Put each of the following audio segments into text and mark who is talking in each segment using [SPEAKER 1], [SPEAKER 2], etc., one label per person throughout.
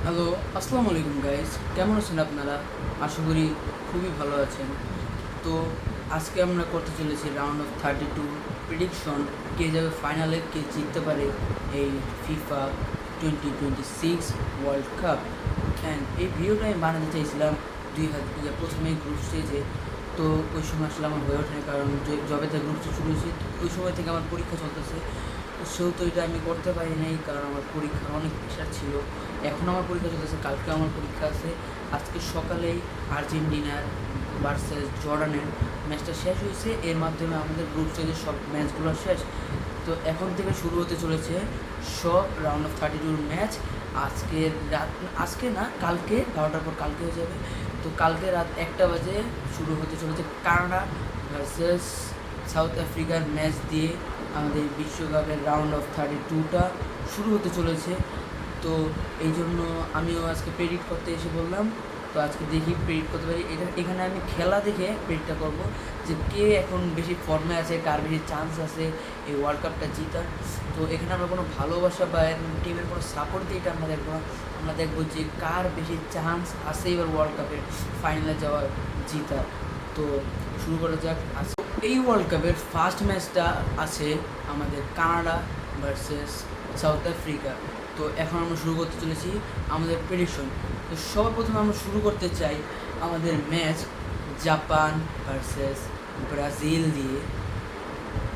[SPEAKER 1] Hello, আসসালামু আলাইকুম guys. কেমন আছেন আপনারা? আশা করি খুবই ভালো আছেন। তো আজকে আমরা করতে চলেছি রাউন্ড অফ 32 প্রেডিকশন, কে যাবে ফাইনালে, কে জিততে পারে এই ফিফা 2026 ওয়ার্ল্ড কাপ। অ্যান্ড এই ভিডিওটা আমি বানাতে চাইছিলাম প্রথমে গ্রুপ স্টেজে। তো ওই সময় আসলে আমার হয়ে ওঠেনি, কারণ যবে থেকে গ্রুপ স্টেজ শুরু হয়েছে ওই সময় থেকে আমার পরীক্ষা চলতেছে। তো সেহেতু এটা আমি করতে পারি নাই, কারণ আমার পরীক্ষার অনেক প্রেশার ছিল। এখন আমার পরীক্ষা চলতেছে, কালকে আমার পরীক্ষা আছে। আজকে সকালেই আর্জেন্টিনার ভার্সেস জর্ডানের ম্যাচটা শেষ হয়েছে, এর মাধ্যমে আমাদের গ্রুপ স্টেজের সব ম্যাচগুলো শেষ। তো এখন থেকে শুরু হতে চলেছে সব রাউন্ড অফ 32 ম্যাচ। আজকে রাত, আজকে না কালকে 12টার পর কালকে হয়ে যাবে। তো কালকে রাত 1টা বাজে শুরু হতে চলেছে কানাডা ভার্সেস সাউথ আফ্রিকার ম্যাচ দিয়ে আমাদের বিশ্বকাপের রাউন্ড অফ 32টা শুরু হতে চলেছে। তো এই জন্য আমিও আজকে প্রেডিক্ট করতে এসে বললাম। তো আজকে দেখি প্রেডিক্ট করতে পারি, এখানে আমি খেলা দেখে প্রেডিক্টটা করব যে কে এখন বেশি ফর্মে আছে, কার বেশি চান্স আছে এই ওয়ার্ল্ড কাপটা জিতার। তো এখানে আমরা কোনো ভালোবাসা বা টিমের কোনো সাপোর্ট দিয়ে এটা আমরা দেখবো না। আমরা দেখবো যে কার বেশি চান্স আছে এবার ওয়ার্ল্ড কাপের ফাইনালে যাওয়ার, জিতার। তো শুরু করা যাক। এই ওয়ার্ল্ড কাপের ফার্স্ট ম্যাচটা আছে আমাদের কানাডা ভার্সেস সাউথ আফ্রিকা। তো এখন আমরা শুরু করতে চলেছি আমাদের প্রেডিকশন। তো সবার প্রথমে আমরা শুরু করতে চাই আমাদের ম্যাচ জাপান ভার্সেস ব্রাজিল দিয়ে।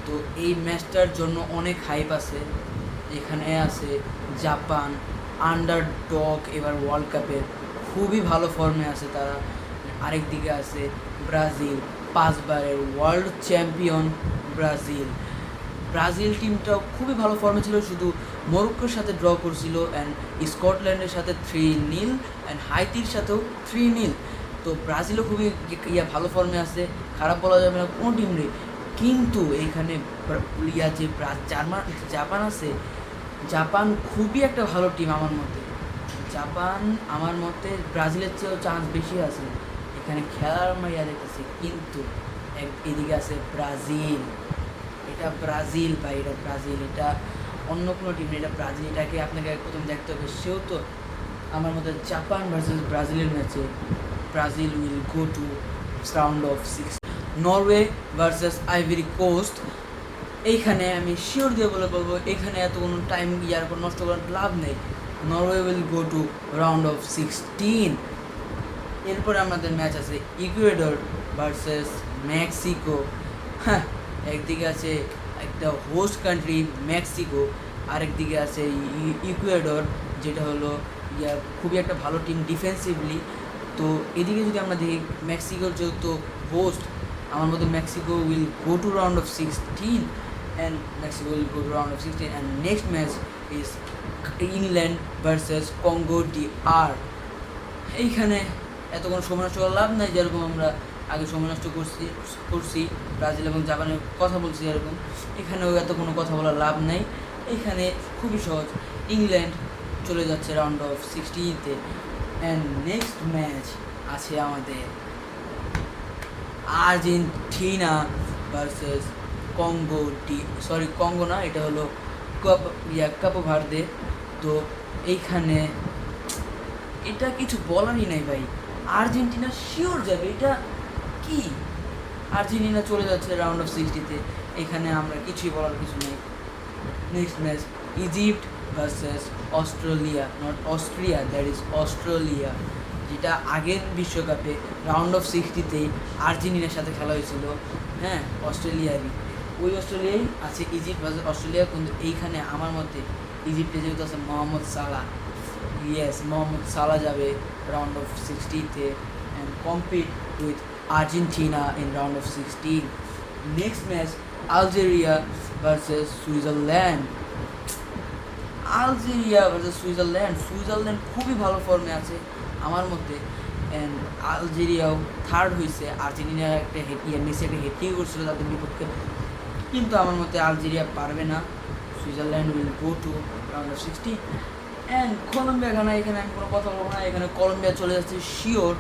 [SPEAKER 1] তো এই ম্যাচটার জন্য অনেক হাইপ আছে। এখানে আছে জাপান আন্ডার ডগ এবার ওয়ার্ল্ড কাপের, খুবই ভালো ফর্মে আছে তারা। আরেক দিকে আছে ব্রাজিল, 5বারের ওয়ার্ল্ড চ্যাম্পিয়ন ব্রাজিল। ব্রাজিল টিমটাও খুবই ভালো ফর্মে ছিল, শুধু মরক্কোর সাথে ড্র করছিল অ্যান্ড স্কটল্যান্ডের সাথে 3-0 অ্যান্ড হাইতির সাথেও 3-0। তো ব্রাজিলও খুবই ভালো ফর্মে আছে, খারাপ বলা যাবে না কোনো টিম নেই। কিন্তু এইখানে যে জাপান আছে, জাপান খুবই একটা ভালো টিম আমার মতে। জাপান আমার মতে ব্রাজিলের চেয়েও চান্স বেশি আছে এখানে খেলার, আমরা দেখতেছি। কিন্তু এদিকে আছে ব্রাজিল, এটা ব্রাজিল ভাই, এটা ব্রাজিল, এটা অন্য কোনো টিম নেই, এটা ব্রাজিল। এটাকে আপনাকে প্রথম দেখতে হবে। সেও তো আমার মতে জাপান ভার্সেস ব্রাজিলের ম্যাচে Brazil will go to round of 6। Norway versus Ivory Coast, এইখানে আমি শিওর দিয়ে বলবো এখানে এত কোনো টাইম ইয়ার পর নষ্ট করার লাভ নেই। Norway will go to round of 16। এরপরে আমাদের ম্যাচ আছে ইকুয়েডর ভার্সেস মেক্সিকো। হ্যাঁ, একদিকে আছে একটা হোস্ট কান্ট্রি মেক্সিকো, আরেকদিকে আছে ইকুয়েডর, যেটা হলো খুবই একটা ভালো টিম ডিফেন্সিভলি। তো এদিকে যদি আমরা দেখি মেক্সিকোর যেহেতু হোস্ট, আমার মতে Mexico will go to round of 16 and Mexico will go to round of 16 and next match is England versus Congo DR। এইখানে এত কোনো সময় নষ্ট করার লাভ নাই, যেরকম আমরা আগে সময় নষ্ট করছি ব্রাজিল এবং জাপানের কথা বলছি এরকম। এখানেও এত কোনো কথা বলার লাভ নাই। এখানে খুবই সহজ, ইংল্যান্ড চলে যাচ্ছে রাউন্ড অফ 16-তে। অ্যান্ড নেক্সট ম্যাচ আছে আমাদের আর্জেন্টিনা ভার্সেস কঙ্গো না, এটা হলো কাপো ভার্দে। তো এইখানে এটা কিছু বলারই নাই ভাই, আর্জেন্টিনা শিওর যাবে। এটা কি, আর্জেন্টিনা চলে যাচ্ছে রাউন্ড অফ 60-তে, এখানে আমরা কিছুই বলার কিছু নেই। Next match Egypt versus Australia, not Austria, that is Australia, যেটা আগের বিশ্বকাপে রাউন্ড অফ 60-তেই আর্জেন্টিনার সাথে খেলা হয়েছিল। হ্যাঁ, অস্ট্রেলিয়ারই, ওই অস্ট্রেলিয়াই আছে ইজিপ্ট ভার্সেস অস্ট্রেলিয়া। কিন্তু এইখানে আমার মতে ইজিপ্টে যেহেতু আছে মোহাম্মদ সালাহ, মোহাম্মদ সালাহ যাবে রাউন্ড অফ 60-তে and compete with Argentina in round of 16। Next match Algeria versus Switzerland. Switzerland খুবই ভালো ফর্মে আছে আমার মতে। অ্যান্ড আলজেরিয়াও থার্ড হয়েছে, আর্জেন্টিনা একটা মেসি একটা হেট্রিক করছিল তাদের বিপক্ষে। কিন্তু আমার মতে আলজেরিয়া পারবে না, Switzerland will go to round of 16। And Colombia, এখানে আমি কোনো কথা বলবো না, এখানে কলম্বিয়া চলে যাচ্ছে শিওর